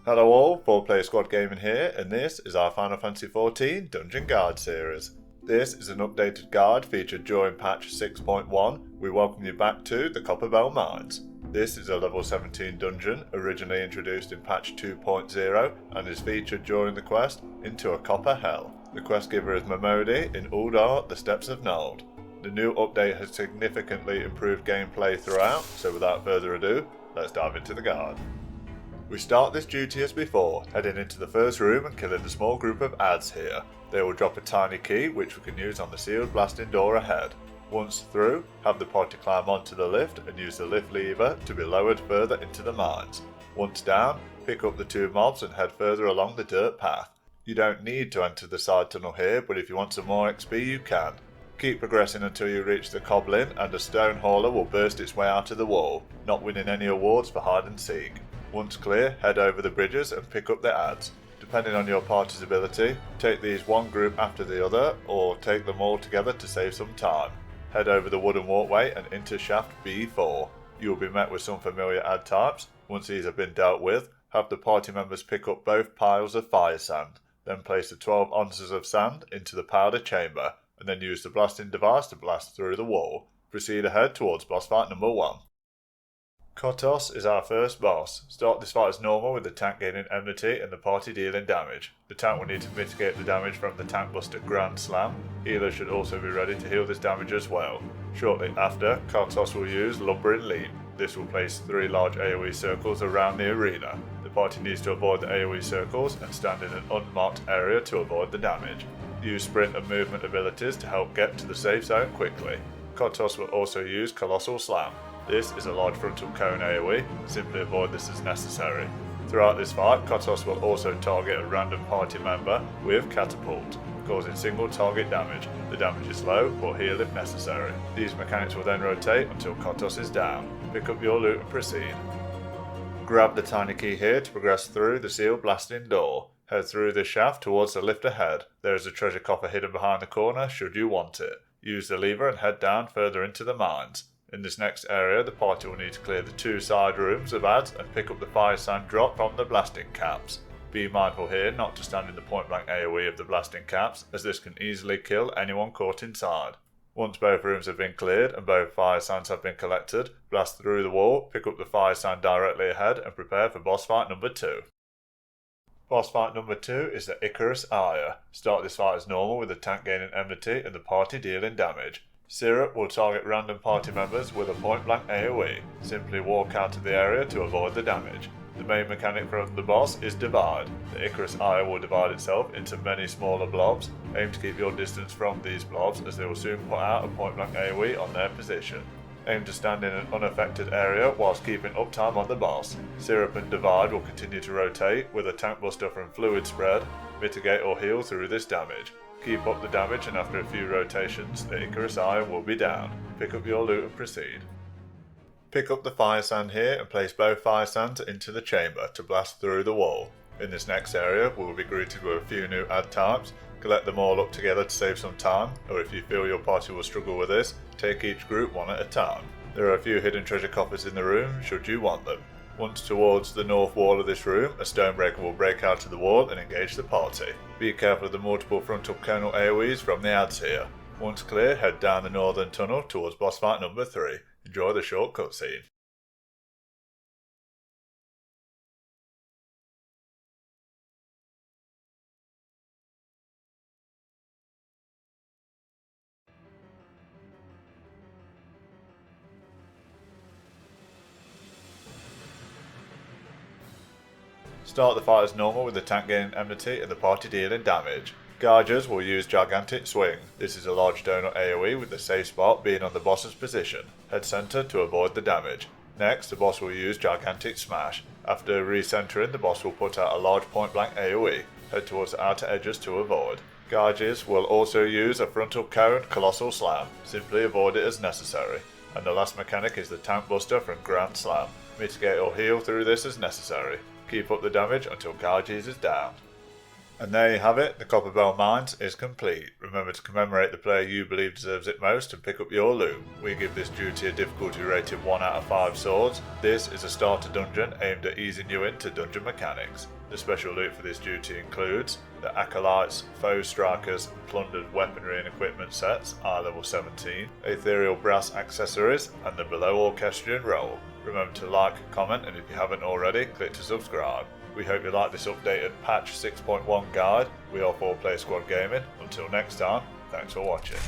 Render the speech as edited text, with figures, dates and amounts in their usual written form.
Hello all, 4-player squad gaming here, and this is our Final Fantasy XIV Dungeon Guide series. This is an updated guide featured during patch 6.1. We welcome you back to the Copperbell Mines. This is a level 17 dungeon, originally introduced in patch 2.0, and is featured during the quest Into a Copper Hell. The quest giver is Momodi in Uldar, the Steppes of Nald. The new update has significantly improved gameplay throughout, so without further ado, let's dive into the guide. We start this duty as before, heading into the first room and killing a small group of adds here. They will drop a tiny key which we can use on the sealed blasting door ahead. Once through, have the party climb onto the lift and use the lift lever to be lowered further into the mines. Once down, pick up the two mobs and head further along the dirt path. You don't need to enter the side tunnel here, but if you want some more XP you can. Keep progressing until you reach the Coblin and a stone hauler will burst its way out of the wall, not winning any awards for hide and seek. Once clear, head over the bridges and pick up the adds. Depending on your party's ability, take these one group after the other, or take them all together to save some time. Head over the wooden walkway and into shaft B4. You will be met with some familiar add types. Once these have been dealt with, have the party members pick up both piles of fire sand, then place the 12 ounces of sand into the powder chamber, and then use the blasting device to blast through the wall. Proceed ahead towards boss fight number 1. Kottos is our first boss. Start this fight as normal with the tank gaining enmity and the party dealing damage. The tank will need to mitigate the damage from the tank buster Grand Slam. Healers should also be ready to heal this damage as well. Shortly after, Kottos will use Lumbering Leap. This will place 3 large AoE circles around the arena. The party needs to avoid the AoE circles and stand in an unmarked area to avoid the damage. Use sprint and movement abilities to help get to the safe zone quickly. Kottos will also use Colossal Slam. This is a large frontal cone AoE, simply avoid this as necessary. Throughout this fight, Kottos will also target a random party member with Catapult, causing single target damage. The damage is low, or heal if necessary. These mechanics will then rotate until Kottos is down. Pick up your loot and proceed. Grab the tiny key here to progress through the sealed blasting door. Head through this shaft towards the lift ahead. There is a treasure coffer hidden behind the corner should you want it. Use the lever and head down further into the mines. In this next area, the party will need to clear the 2 side rooms of adds and pick up the fire sand drop from the blasting caps. Be mindful here not to stand in the point blank AoE of the blasting caps, as this can easily kill anyone caught inside. Once both rooms have been cleared and both fire sands have been collected, blast through the wall, pick up the fire sand directly ahead and prepare for boss fight number 2. Boss fight number 2 is the Ichorous Ire. Start this fight as normal with the tank gaining enmity and the party dealing damage. Syrup will target random party members with a point-blank AoE. Simply walk out of the area to avoid the damage. The main mechanic from the boss is Divide. The Ichorous Ire will divide itself into many smaller blobs. Aim to keep your distance from these blobs as they will soon put out a point-blank AoE on their position. Aim to stand in an unaffected area whilst keeping uptime on the boss. Syrup and Divide will continue to rotate with a tank buster from Fluid Spread. Mitigate or heal through this damage. Keep up the damage and after a few rotations, the Ichorous Ire will be down. Pick up your loot and proceed. Pick up the fire sand here and place both fire sands into the chamber to blast through the wall. In this next area, we will be greeted with a few new add types. Collect them all up together to save some time, or if you feel your party will struggle with this, take each group one at a time. There are a few hidden treasure coffers in the room should you want them. Once towards the north wall of this room, a stonebreaker will break out of the wall and engage the party. Be careful of the multiple frontal conal AoEs from the adds here. Once clear, head down the northern tunnel towards boss fight number 3. Enjoy the short cutscene. Start the fight as normal with the tank gaining enmity and the party dealing damage. Gyges will use Gigantic Swing. This is a large donut AoE with the safe spot being on the boss's position. Head center to avoid the damage. Next, the boss will use Gigantic Smash. After recentering, the boss will put out a large point blank AoE. Head towards the outer edges to avoid. Gyges will also use a frontal cone Colossal Slam. Simply avoid it as necessary. And the last mechanic is the tank buster from Grand Slam. Mitigate or heal through this as necessary. Keep up the damage until Gyges is down. And there you have it, the Copperbell Mines is complete. Remember to commemorate the player you believe deserves it most and pick up your loot. We give this duty a difficulty rated 1 out of 5 swords. This is a starter dungeon aimed at easing you into dungeon mechanics. The special loot for this duty includes the Acolytes, Foe Strikers and Plundered Weaponry and Equipment sets are level 17, Ethereal Brass Accessories and the Below Orchestrion Roll. Remember to like, comment and if you haven't already, click to subscribe. We hope you like this updated patch 6.1 guide. We are 4Player Squad Gaming. Until next time, thanks for watching.